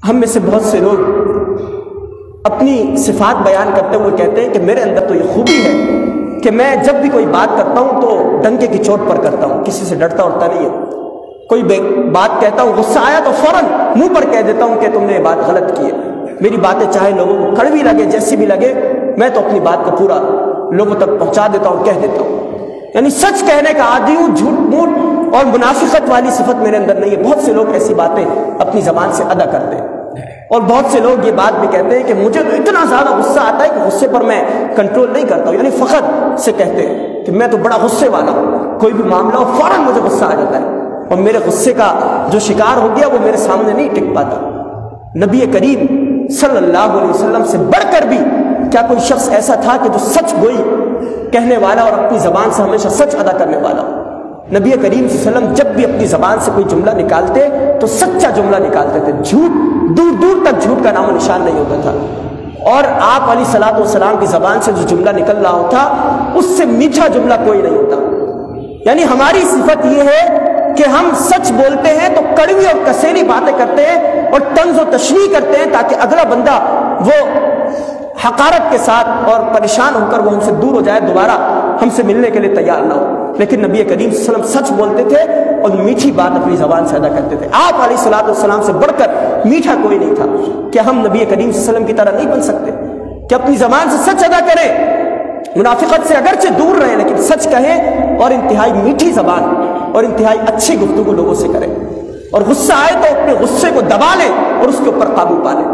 ہم میں سے بہت سے لوگ اپنی صفات بیان کرتے ہوئے کہتے ہیں کہ میرے اندر تو یہ خوبی ہے کہ میں جب بھی کوئی بات کرتا ہوں تو ڈنکے کی چوٹ پر کرتا ہوں، کسی سے ڈرتا اڑتا نہیں ہے. کوئی بات کہتا ہوں، غصہ آیا تو فوراً منہ پر کہہ دیتا ہوں کہ تم نے یہ بات غلط کی ہے. میری باتیں چاہے لوگوں کو کڑوی لگے، جیسی بھی لگے، میں تو اپنی بات کو پورا لوگوں تک پہنچا دیتا ہوں، کہہ دیتا ہوں. یعنی سچ کہنے کا عادی ہوں، جھوٹ موٹ اور منافقت والی صفت میرے اندر نہیں ہے. بہت سے لوگ ایسی باتیں اپنی زبان سے ادا کرتے ہیں، اور بہت سے لوگ یہ بات بھی کہتے ہیں کہ مجھے تو اتنا زیادہ غصہ آتا ہے کہ غصے پر میں کنٹرول نہیں کرتا ہوں. یعنی فخر سے کہتے ہیں کہ میں تو بڑا غصے والا ہوں، کوئی بھی معاملہ ہو فوراً مجھے غصہ آ جاتا ہے، اور میرے غصے کا جو شکار ہو گیا وہ میرے سامنے نہیں ٹک پاتا. نبی کریم صلی اللہ علیہ وسلم سے بڑھ کر بھی کیا کوئی شخص ایسا تھا کہ جو سچ گوئی کہنے والا اور اپنی زبان سے ہمیشہ سچ ادا کرنے والا؟ نبی کریم صلی اللہ علیہ وسلم جب بھی اپنی زبان سے کوئی جملہ نکالتے تو سچا جملہ نکالتے تھے، جھوٹ دور دور تک جھوٹ کا نام و نشان نہیں ہوتا تھا. اور آپ علیہ الصلوۃ والسلام کی زبان سے جو جملہ نکل رہا ہوتا اس سے میٹھا جملہ کوئی نہیں ہوتا. یعنی ہماری صفت یہ ہے کہ ہم سچ بولتے ہیں تو کڑوی اور کسیلی باتیں کرتے ہیں اور طنز و تشریح کرتے ہیں تاکہ اگلا بندہ وہ حقارت کے ساتھ اور پریشان ہو کر وہ ہم سے دور ہو جائے، دوبارہ ہم سے ملنے کے لیے تیار نہ ہو. لیکن نبی کریم صلی اللہ علیہ وسلم سچ بولتے تھے اور میٹھی بات اپنی زبان سے ادا کرتے تھے. آپ علیہ الصلوۃ والسلام سے بڑھ کر میٹھا کوئی نہیں تھا. کیا ہم نبی کریم صلی اللہ علیہ وسلم کی طرح نہیں بن سکتے کہ اپنی زبان سے سچ ادا کریں، منافقت سے اگرچہ دور رہیں لیکن سچ کہیں، اور انتہائی میٹھی زبان اور انتہائی اچھی گفتگو لوگوں سے کریں، اور غصہ آئے تو اپنے غصے کو دبا لیں اور اس کے اوپر قابو پا لیں.